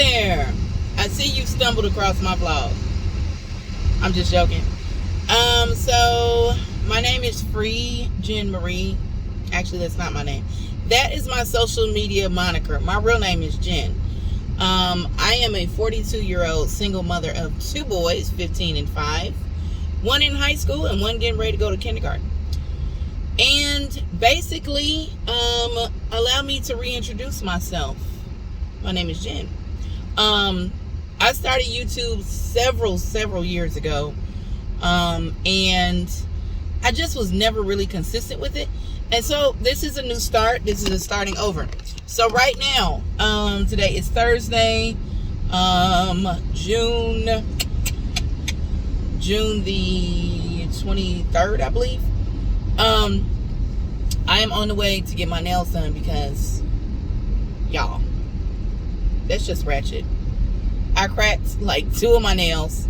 there. I see you stumbled across my vlog. I'm just joking. So my name is FreeJenMarie. Actually, that's not my name. That is my social media moniker. My real name is Jen. I am a 42-year-old single mother of 2 boys, 15 and 5. 1 in high school and 1 getting ready to go to kindergarten. And basically, allow me to reintroduce myself. My name is Jen. I started YouTube several years ago. And I just was never really consistent with it. And so this is a new start. This is a starting over. So right now, today is Thursday, June the 23rd, I believe. I am on the way to get my nails done because, y'all, that's just ratchet. I cracked like 2 of my nails.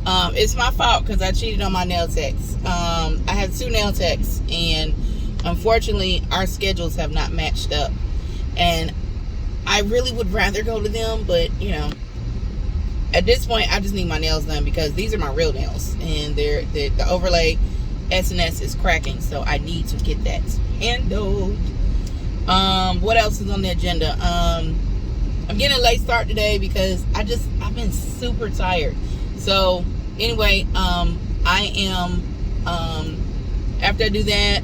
It's my fault because I cheated on my nail techs. I have 2 nail techs, and unfortunately our schedules have not matched up, and I really would rather go to them, but you know, at this point I just need my nails done because these are my real nails, and the overlay S&S is cracking, so I need to get that handled. What else is on the agenda? I'm getting a late start today because I've been super tired. So anyway, I am after I do that,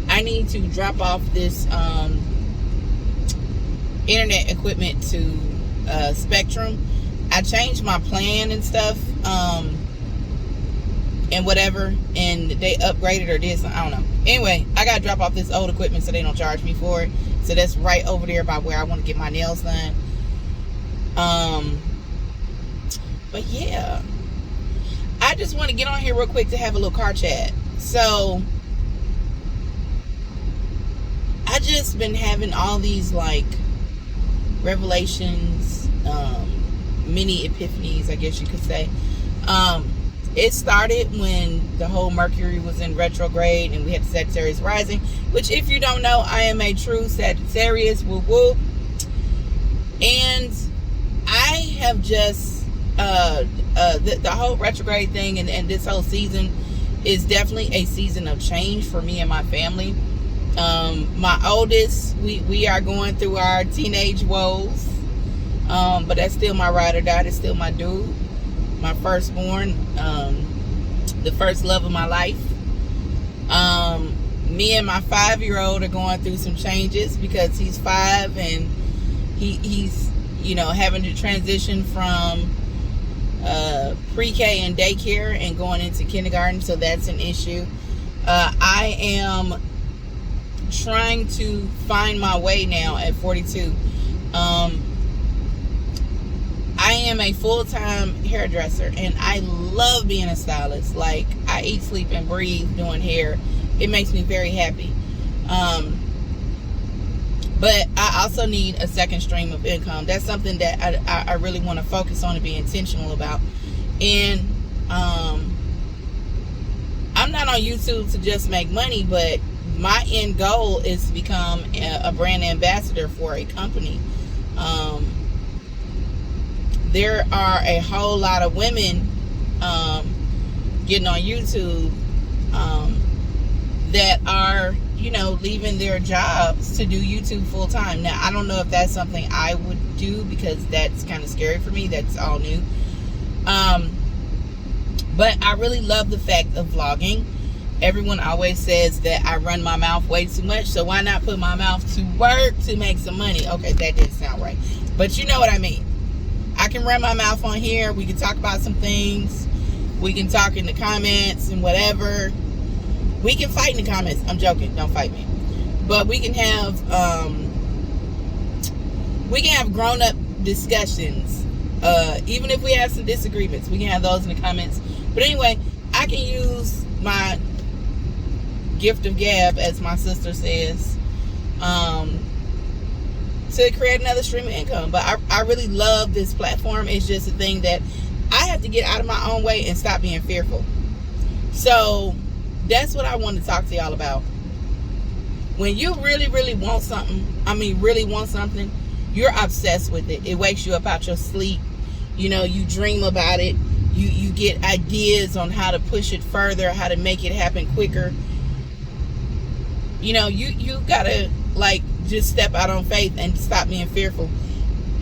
I need to drop off this internet equipment to Spectrum. I changed my plan and stuff, and whatever, and they upgraded or did something, I don't know. Anyway, I gotta drop off this old equipment so they don't charge me for it. So that's right over there by where I want to get my nails done. But yeah, I just want to get on here real quick to have a little car chat. So I just been having all these like revelations, mini epiphanies, I guess you could say. It started when the whole Mercury was in retrograde and we had Sagittarius rising, which, if you don't know, I am a true Sagittarius, woo woo. And I have just the whole retrograde thing and this whole season is definitely a season of change for me and my family. My oldest, we are going through our teenage woes, but that's still my ride or die. That's still my dude, my firstborn, the first love of my life. Me and my 5-year-old are going through some changes because he's 5 and he's you know, having to transition from pre-K and daycare and going into kindergarten, so that's an issue. I am trying to find my way now at 42. I am a full-time hairdresser, and I love being a stylist. Like, I eat, sleep, and breathe doing hair. It makes me very happy. But I also need a second stream of income. That's something that I really want to focus on and be intentional about. And I'm not on YouTube to just make money, but my end goal is to become a brand ambassador for a company. There are a whole lot of women getting on YouTube that are, you know, leaving their jobs to do YouTube full time. Now, I don't know if that's something I would do because that's kind of scary for me. That's all new. But I really love the fact of vlogging. Everyone always says that I run my mouth way too much, so why not put my mouth to work to make some money? Okay, that didn't sound right, but you know what I mean. I can run my mouth on here. We can talk about some things. We can talk in the comments and whatever. We can fight in the comments. I'm joking. Don't fight me. But we can have grown-up discussions. Even if we have some disagreements, we can have those in the comments. But anyway, I can use my gift of gab, as my sister says, to create another stream of income. But I really love this platform. It's just a thing that I have to get out of my own way and stop being fearful. So that's what I want to talk to y'all about. When you really want something, you're obsessed with it. It wakes you up out your sleep. You know, you dream about it. You get ideas on how to push it further, how to make it happen quicker. You know, you gotta, like, just step out on faith and stop being fearful.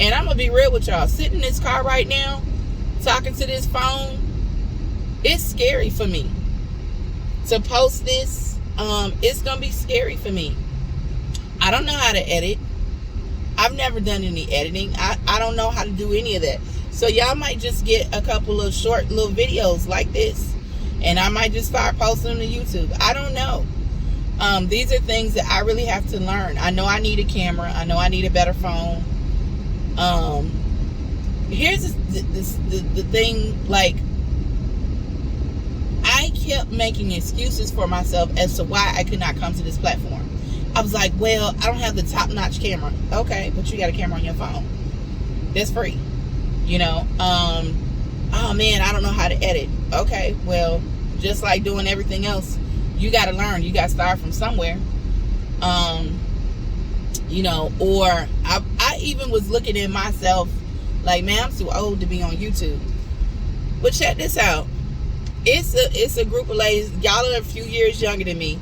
And I'm gonna be real with y'all. Sitting in this car right now, talking to this phone, it's scary for me to post this. It's gonna be scary for me. I don't know how to edit. I've never done any editing. I don't know how to do any of that. So y'all might just get a couple of short little videos like this, and I might just start posting them to YouTube. I don't know. These are things that I really have to learn. I know I need a camera. I know I need a better phone. Here's the thing, like, I kept making excuses for myself as to why I could not come to this platform. I was like, well, I don't have the top-notch camera. Okay, but you got a camera on your phone. That's free. You know, oh man, I don't know how to edit. Okay, well, just like doing everything else, you got to learn. You got to start from somewhere. You know, or I even was looking at myself like, man, I'm too old to be on YouTube. But check this out. It's a group of ladies. Y'all are a few years younger than me,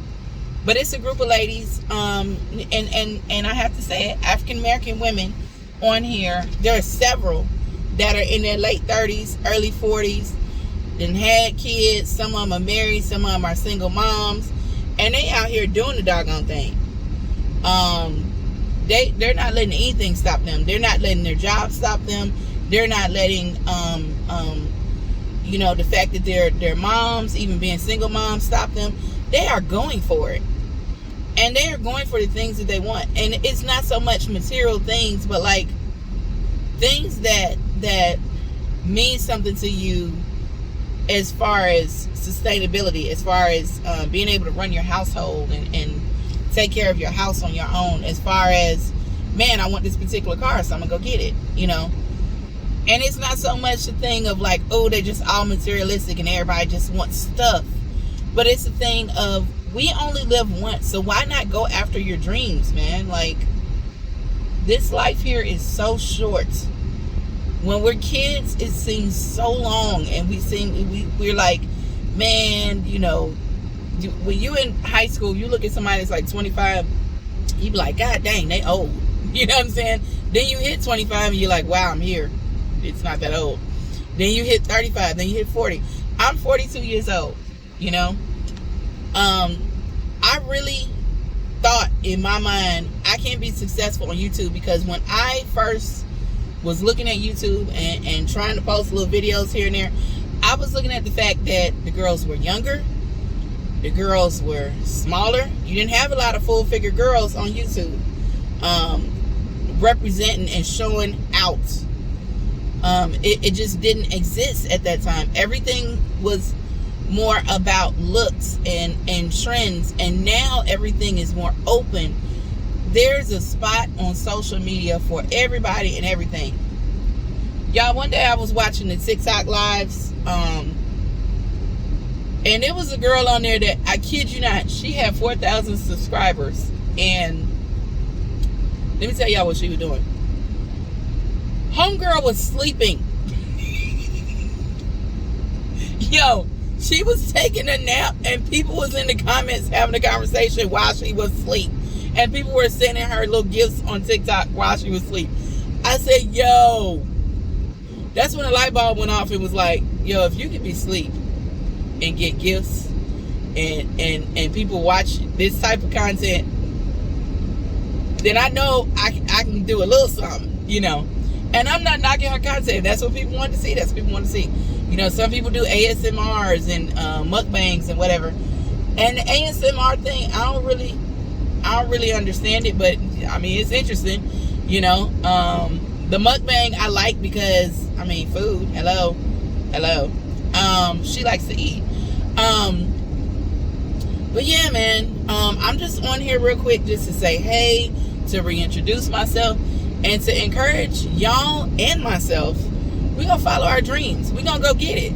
but it's a group of ladies. And I have to say it, African American women on here. There are several that are in their late 30s, early 40s, then had kids. Some of them are married, some of them are single moms, and they out here doing the doggone thing. They're not letting anything stop them. They're not letting their job stop them. They're not letting you know, the fact that they're moms, even being single moms, stop them. They are going for it, and they are going for the things that they want. And it's not so much material things, but like things that mean something to you as far as sustainability, as far as being able to run your household and take care of your house on your own, as far as, man, I want this particular car, so I'm gonna go get it, you know. And it's not so much a thing of like, oh, they're just all materialistic and everybody just wants stuff, but it's a thing of, we only live once, so why not go after your dreams, man? Like, this life here is so short. When we're kids, it seems so long, and we're like, man, you know, when you in high school, you look at somebody that's like 25, you be like, God dang, they old. You know what I'm saying? Then you hit 25 and you're like, wow, I'm here. It's not that old. Then you hit 35, then you hit 40. I'm 42 years old, you know. I really thought in my mind, I can't be successful on YouTube, because when I first was looking at YouTube and trying to post little videos here and there, I was looking at the fact that the girls were younger, the girls were smaller. You didn't have a lot of full-figure girls on YouTube representing and showing out. It just didn't exist at that time. Everything was more about looks and trends, and now everything is more open. There's a spot on social media for everybody and everything. Y'all, one day I was watching the TikTok lives, and it was a girl on there that, I kid you not, she had 4,000 subscribers, and let me tell y'all what she was doing. Homegirl was sleeping. Yo, she was taking a nap, and people was in the comments having a conversation while she was asleep. And people were sending her little gifts on TikTok while she was asleep. I said, yo, that's when the light bulb went off. It was like, yo, if you could be asleep and get gifts and people watch this type of content, then I know I can do a little something, you know. And I'm not knocking her content. That's what people want to see. That's what people want to see. You know, some people do ASMRs and mukbangs and whatever. And the ASMR thing, I don't really understand it, but I mean, it's interesting, you know. The mukbang I like because, I mean, food, hello. She likes to eat. But yeah, man, I'm just on here real quick just to say hey, to reintroduce myself, and to encourage y'all and myself. We're gonna follow our dreams. We're gonna go get it.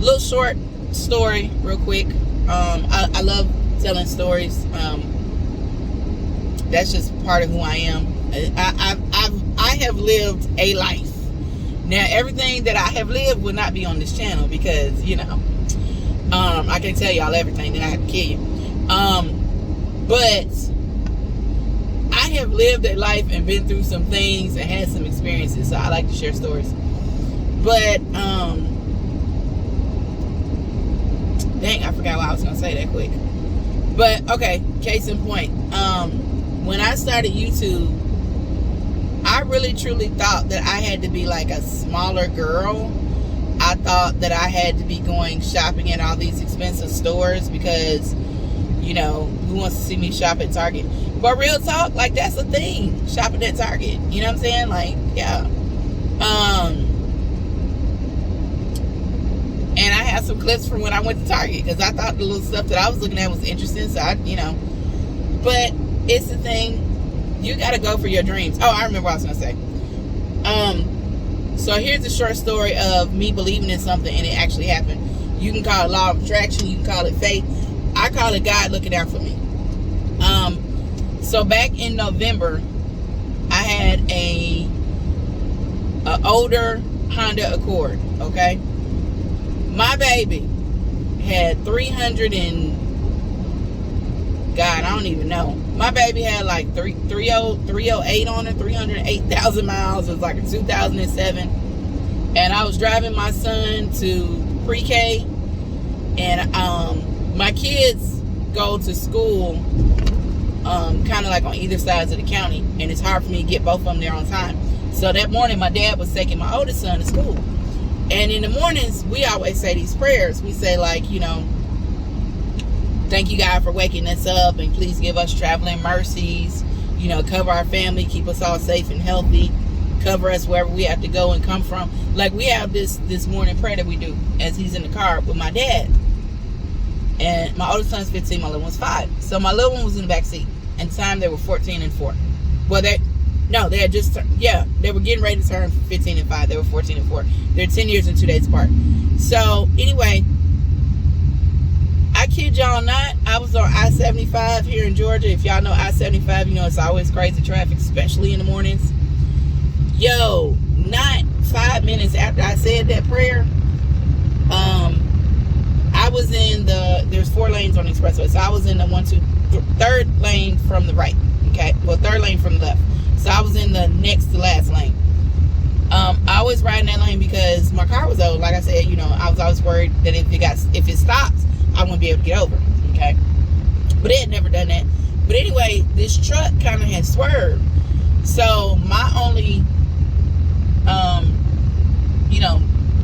Little short story real quick. I love telling stories. That's just part of who I am. I have lived a life. Now, everything that I have lived will not be on this channel because, you know, I can tell y'all everything, then I have to kill you. But I have lived a life and been through some things and had some experiences, so I like to share stories. But, dang, I forgot what I was going to say that quick. But, okay, case in point. When I started YouTube, I really truly thought that I had to be like a smaller girl. I thought that I had to be going shopping at all these expensive stores because, you know, who wants to see me shop at Target? But real talk, like, that's a thing, shopping at Target. You know what I'm saying? Like, yeah. And I had some clips from when I went to Target because I thought the little stuff that I was looking at was interesting. So, you know. But it's the thing. You got to go for your dreams. Oh, I remember what I was going to say. So here's a short story of me believing in something and it actually happened. You can call it law of attraction. You can call it fate. I call it God looking out for me. So back in November, I had a older Honda Accord, okay? My baby had 300 and... God, I don't even know. My baby had like 308 on it, 308,000 miles. It was like a 2007. And I was driving my son to pre-K. And my kids go to school kind of like on either sides of the county. And it's hard for me to get both of them there on time. So that morning, my dad was taking my oldest son to school. And in the mornings, we always say these prayers. We say, like, you know, thank you, God, for waking us up, and please give us traveling mercies. You know, cover our family, keep us all safe and healthy. Cover us wherever we have to go and come from. Like, we have this morning prayer that we do as he's in the car with my dad. And my oldest son's 15, my little one's 5. So my little one was in the back seat. And the time they were 14 and 4. Well, they had just turned, yeah, they were getting ready to turn 15 and 5. They were 14 and 4. They're 10 years and 2 days apart. So, anyway, I kid y'all not, I was on I-75 here in Georgia. If y'all know I-75, you know it's always crazy traffic, especially in the mornings. Yo, not 5 minutes after I said that prayer, I was in there's 4 lanes on the expressway. So I was in the third lane from the right, okay? Well, third lane from the left. So I was in the next to last lane. I always ride in that lane because my car was old. Like I said, you know, I was always worried that if it stops, I wouldn't be able to get over, okay? But they had never done that. But anyway, this truck kind of had swerved. So my only,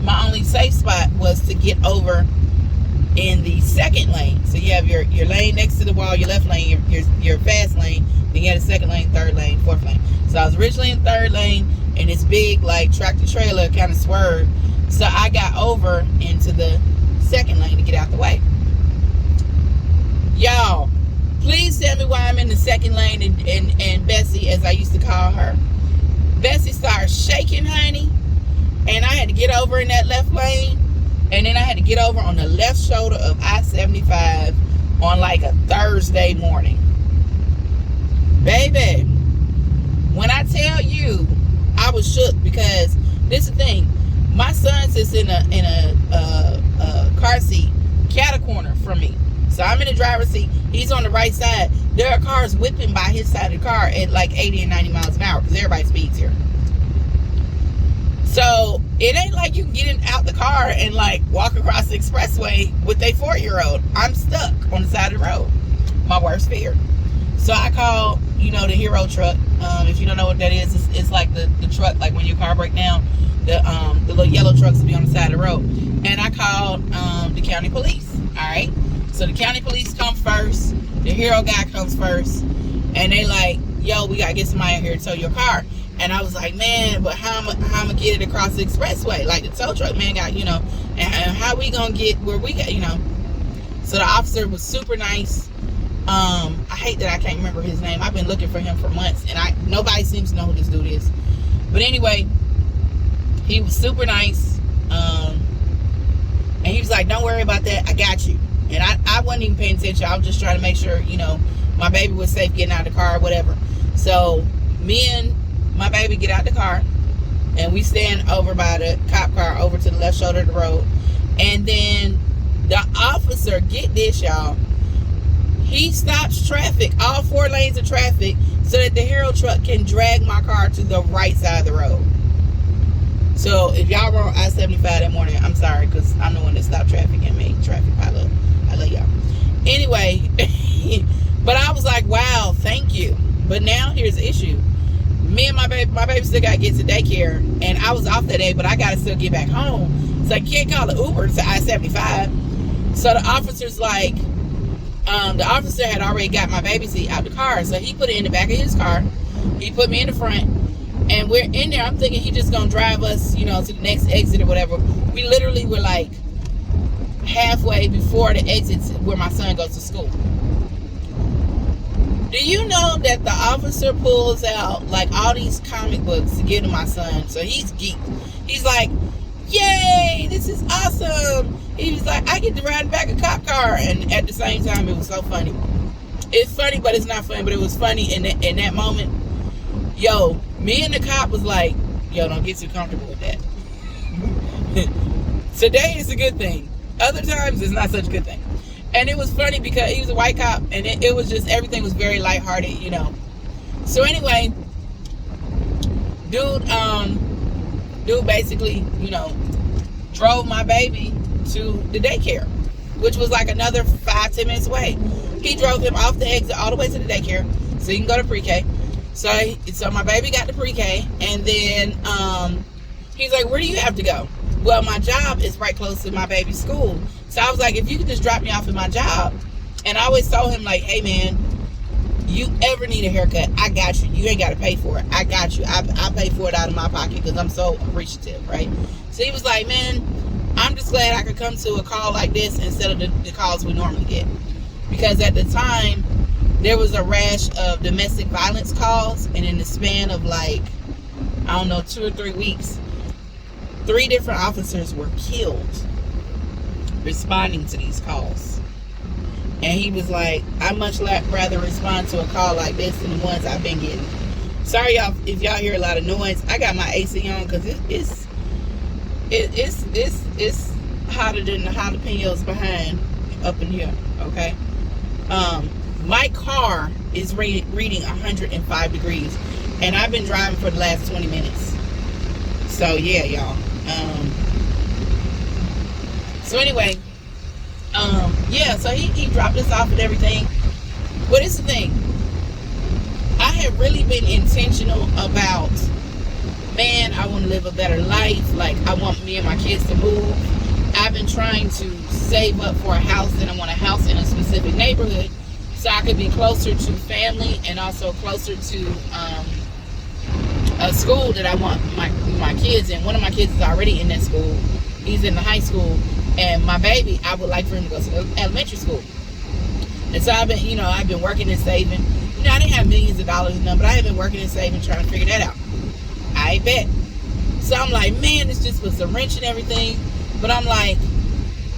my only safe spot was to get over in the second lane. So you have your lane next to the wall, your left lane, your fast lane. Then you had a second lane, third lane, fourth lane. So I was originally in third lane, and this big, like, tractor trailer kind of swerved. So I got over into the second lane to get out the way. Y'all, please tell me why I'm in the second lane and Bessie, as I used to call her, Bessie started shaking, honey, and I had to get over in that left lane, and then I had to get over on the left shoulder of I-75 on like a Thursday morning. Baby, when I tell you, I was shook because this is the thing. My son sits in a car seat, catty corner from me. So I'm in the driver's seat. He's on the right side. There are cars whipping by his side of the car at like 80 and 90 miles an hour because everybody speeds here. So it ain't like you can get out the car and like walk across the expressway with a 4-year-old. I'm stuck on the side of the road. My worst fear. So I called, the Hero truck. If you don't know what that is, it's like the truck, like when your car breaks down, the little yellow trucks will be on the side of the road. And I called the county police. All right. So the county police come first. The Hero guy comes first. And they like, yo, we got to get somebody in here to tow your car. And I was like, man, but how am I going to get it across the expressway? Like the tow truck man got, and how we going to get where we got, So the officer was super nice. I hate that I can't remember his name. I've been looking for him for months. And nobody seems to know who this dude is. But anyway, he was super nice. And he was like, don't worry about that. I got you. And I wasn't even paying attention. I was just trying to make sure, my baby was safe getting out of the car, whatever. So me and my baby get out the car, and we stand over by the cop car over to the left shoulder of the road. And then the officer, get this, y'all, he stops traffic, all 4 lanes of traffic, so that the Hero truck can drag my car to the right side of the road. So if y'all were on I-75 that morning, I'm sorry, because I'm the one that stopped traffic and made traffic pile up. I love y'all. Anyway, but I was like, wow, thank you. But now here's the issue. Me and my baby still got to get to daycare, and I was off that day, but I got to still get back home. So I can't call the Uber to I-75. So the officer's like, the officer had already got my baby seat out the car, so he put it in the back of his car. He put me in the front, and we're in there. I'm thinking he just gonna drive us, to the next exit or whatever. We literally were like halfway before the exits where my son goes to school. Do you know that the officer pulls out like all these comic books to give to my son? So he's geeked. He's like, yay, this is awesome. He was like, I get to ride back a cop car. And at the same time, it was so funny. It's funny, but it's not funny. But it was funny in that moment. Yo, me and the cop was like, yo, don't get too comfortable with that. Today is a good thing. Other times, it's not such a good thing. And it was funny because he was a white cop, and it was just, everything was very lighthearted, So anyway, dude basically, drove my baby to the daycare, which was like another 5-10 minutes away. He drove him off the exit all the way to the daycare, so he can go to pre-K. So my baby got to pre-K, and then he's like, where do you have to go? Well, my job is right close to my baby's school. So I was like, if you could just drop me off at my job. And I always told him, like, hey, man, you ever need a haircut, I got you. You ain't got to pay for it. I got you. I pay for it out of my pocket because I'm so appreciative, right? So he was like, man, I'm just glad I could come to a call like this instead of the calls we normally get. Because at the time, there was a rash of domestic violence calls. And in the span of, like, I don't know, 2 or 3 weeks, 3 different officers were killed responding to these calls. And he was like, I'd much rather respond to a call like this than the ones I've been getting. Sorry, y'all, if y'all hear a lot of noise. I got my AC on because it's hotter than the jalapenos behind up in here. Okay. My car is reading 105 degrees, and I've been driving for the last 20 minutes. So yeah, y'all. So anyway, yeah, so he dropped us off and everything. But it's the thing, I have really been intentional about, man, I want to live a better life. Like, I want me and my kids to move. I've been trying to save up for a house, and I want a house in a specific neighborhood so I could be closer to family and also closer to a school that I want my kids in. One of my kids is already in that school. He's in the high school. And my baby, I would like for him to go to elementary school. And so I've been working and saving. I didn't have millions of dollars in them, but I have been working and saving, trying to figure that out. I bet. So I'm like, man, this just was a wrench and everything. But I'm like,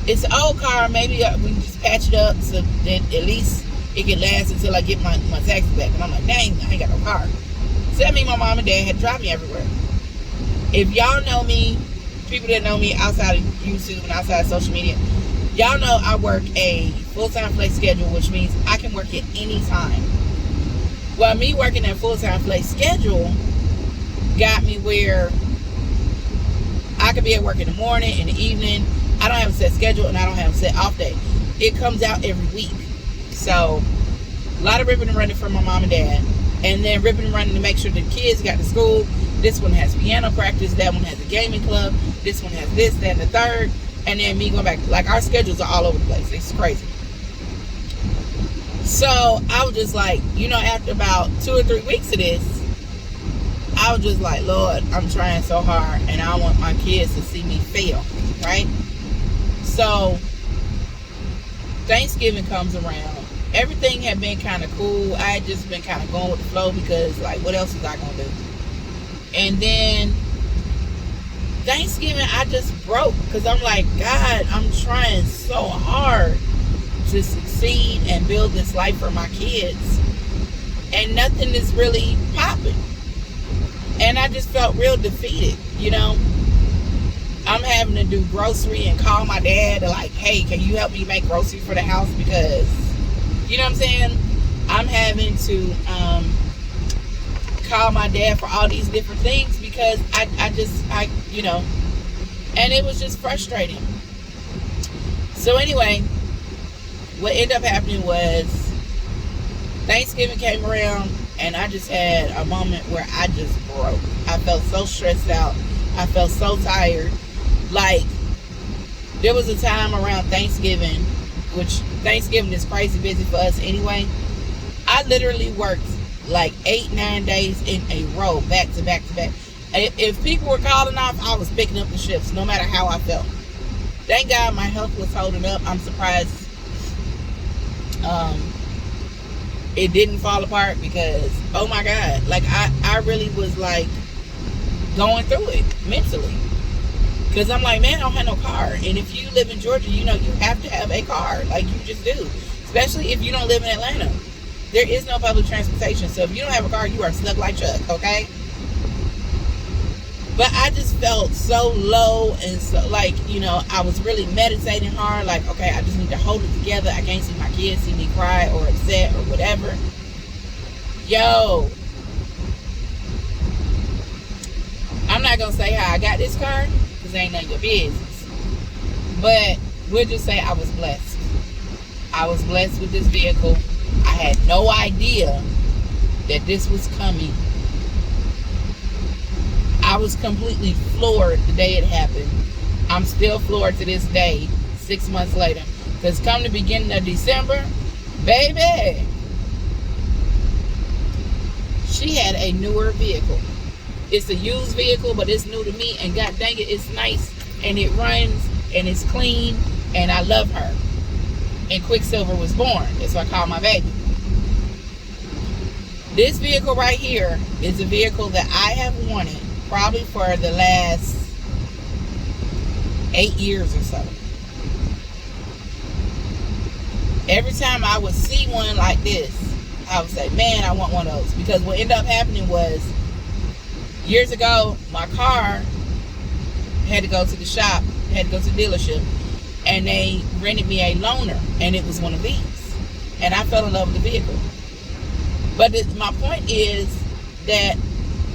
it's an old car. Maybe we can just patch it up so that at least it can last until I get my taxes back. And I'm like, dang, I ain't got no car. So that means my mom and dad had to drive me everywhere. If y'all know me, people that know me outside of YouTube and outside of social media, y'all know I work a full-time flex schedule, which means I can work at any time. Well, me working that full-time flex schedule got me where I could be at work in the morning, in the evening. I don't have a set schedule, and I don't have a set off day. It comes out every week. So a lot of ripping and running from my mom and dad, and then ripping and running to make sure the kids got to school. This one has piano practice, that one has a gaming club, this one has this, that, and the third, and then me going back. Like, our schedules are all over the place. It's crazy. So I was just like, after about 2 or 3 weeks of this, I was just like, Lord, I'm trying so hard, and I want my kids to see me fail, right? So Thanksgiving comes around. Everything had been kind of cool. I had just been kind of going with the flow because, like, what else was I going to do? And then Thanksgiving, I just broke because I'm like, God, I'm trying so hard to succeed and build this life for my kids, and nothing is really popping. And I just felt real defeated, you know. I'm having to do grocery and call my dad to like, hey, can you help me make groceries for the house? Because, you know what I'm saying? I'm having to call my dad for all these different things because I you know, and it was just frustrating. So anyway, what ended up happening was Thanksgiving came around and I just had a moment where I just broke. I felt so stressed out. I felt so tired. Like, there was a time around Thanksgiving, which Thanksgiving is crazy busy for us anyway. I literally worked like 8-9 days in a row, back to back to back. If people were calling off, I was picking up the shifts, no matter how I felt. Thank God my health was holding up. I'm surprised it didn't fall apart because, oh my God, like I really was like going through it mentally. Because I'm like, man, I don't have no car. And if you live in Georgia, you know, you have to have a car. Like, you just do. Especially if you don't live in Atlanta. There is no public transportation. So if you don't have a car, you are stuck like Chuck, okay? But I just felt so low and so, like, you know, I was really meditating hard. Like, okay, I just need to hold it together. I can't see my kids see me cry or upset or whatever. Yo. I'm not going to say how I got this car. Ain't none of your business, but we'll just say I was blessed. I was blessed with this vehicle. I had no idea that this was coming. I was completely floored the day it happened. I'm still floored to this day, 6 months later, because come the beginning of December, baby, she had a newer vehicle. It's a used vehicle, but it's new to me, and god dang it, it's nice, and it runs, and it's clean, and I love her. And Quicksilver was born. That's what I call my baby. This vehicle right here is a vehicle that I have wanted probably for the last 8 years or so. Every time I would see one like this, I would say, man, I want one of those. Because what ended up happening was, years ago, my car had to go to the shop, had to go to the dealership, and they rented me a loaner, and it was one of these. And I fell in love with the vehicle. But my point is that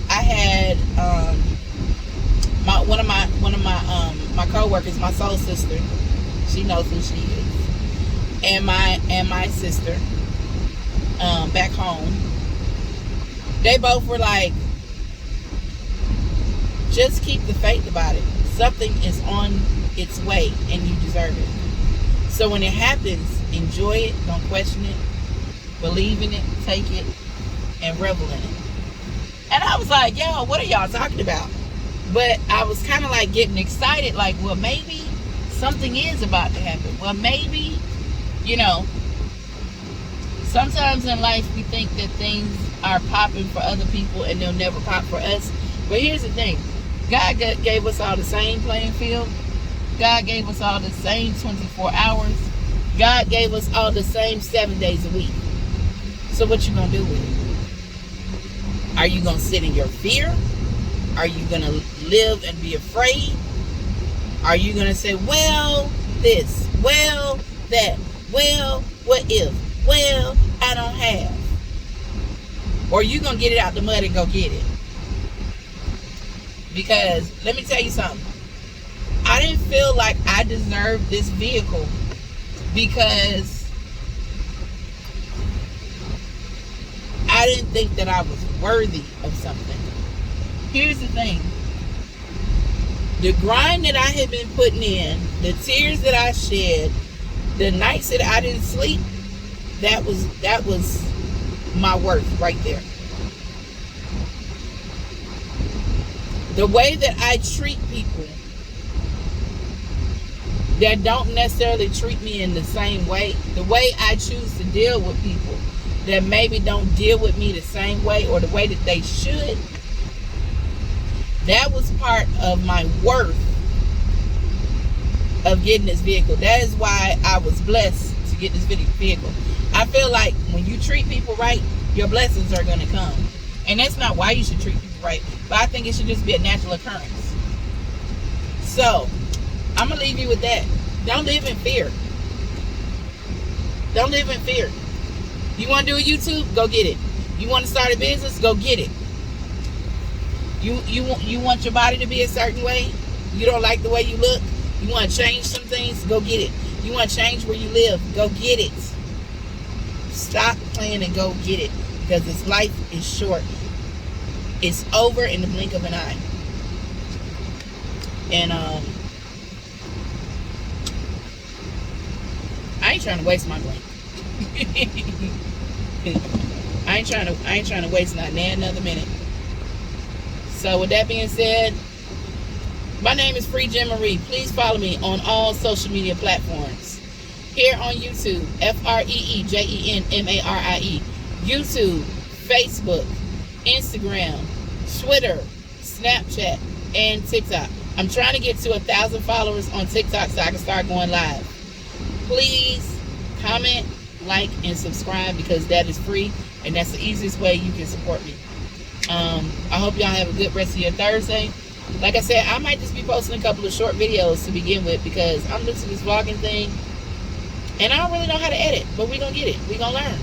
I had one of my co-workers, my soul sister, she knows who she is, and my sister back home. They both were like, just keep the faith about it. Something is on its way and you deserve it. So when it happens, enjoy it, don't question it, believe in it, take it, and revel in it. And I was like, yo, what are y'all talking about? But I was kind of like getting excited, like, well, maybe something is about to happen. Well, maybe, you know, sometimes in life we think that things are popping for other people and they'll never pop for us. But here's the thing. God gave us all the same playing field. God gave us all the same 24 hours. God gave us all the same 7 days a week. So what you gonna do with it? Are you gonna sit in your fear? Are you gonna live and be afraid? Are you gonna say, well, this, well, that, well, what if, well, I don't have? Or are you gonna get it out the mud and go get it? Because let me tell you something. I didn't feel like I deserved this vehicle because I didn't think that I was worthy of something. Here's the thing. The grind that I had been putting in, the tears that I shed, the nights that I didn't sleep, that was my worth right there. The way that I treat people that don't necessarily treat me in the same way, the way I choose to deal with people that maybe don't deal with me the same way or the way that they should, that was part of my worth of getting this vehicle. That is why I was blessed to get this vehicle. I feel like when you treat people right, your blessings are going to come. And that's not why you should treat people right, but I think it should just be a natural occurrence. So, I'm going to leave you with that. Don't live in fear. Don't live in fear. You want to do a YouTube? Go get it. You want to start a business? Go get it. You want your body to be a certain way? You don't like the way you look? You want to change some things? Go get it. You want to change where you live? Go get it. Stop playing and go get it, because this life is short. It's over in the blink of an eye. And I ain't trying to waste my blink. I ain't trying to waste not another minute. So with that being said, my name is FreeJenMarie. Please follow me on all social media platforms. Here on YouTube, FreeJenMarie. YouTube, Facebook, Instagram, Twitter, Snapchat, and TikTok. I'm trying to get to 1,000 followers on TikTok so I can start going live. Please comment, like, and subscribe, because that is free and that's the easiest way you can support me. I hope y'all have a good rest of your Thursday. Like I said, I might just be posting a couple of short videos to begin with, because I'm new to this vlogging thing and I don't really know how to edit, but we're gonna get it. We're gonna learn,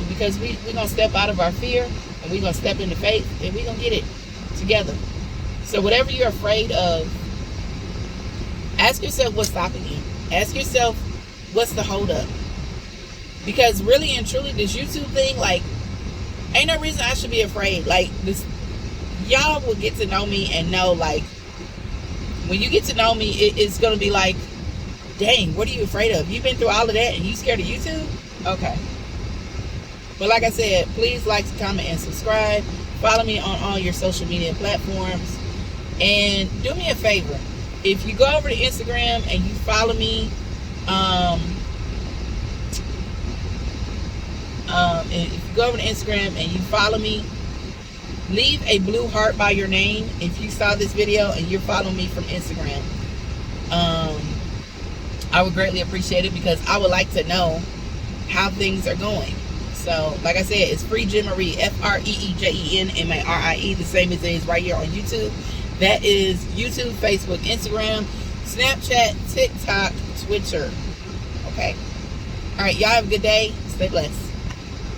because we're gonna step out of our fear and we're gonna step into faith, and we're gonna get it together. So whatever you're afraid of, ask yourself what's stopping you. Ask yourself what's the hold up, because really and truly this YouTube thing, like, ain't no reason I should be afraid. Like, this, y'all will get to know me and know, like, when you get to know me, it's gonna be like, dang, what are you afraid of? You've been through all of that and you scared of YouTube? Okay. But like I said, please like, comment, and subscribe. Follow me on all your social media platforms. And do me a favor. If you go over to Instagram and you follow me, if you go over to Instagram and you follow me, leave a blue heart by your name if you saw this video and you're following me from Instagram. I would greatly appreciate it, because I would like to know how things are going. So, like I said, it's FreeJenMarie, FreeJenMarie, the same as it is right here on YouTube. That is YouTube, Facebook, Instagram, Snapchat, TikTok, Twitter. Okay? Alright, y'all have a good day. Stay blessed.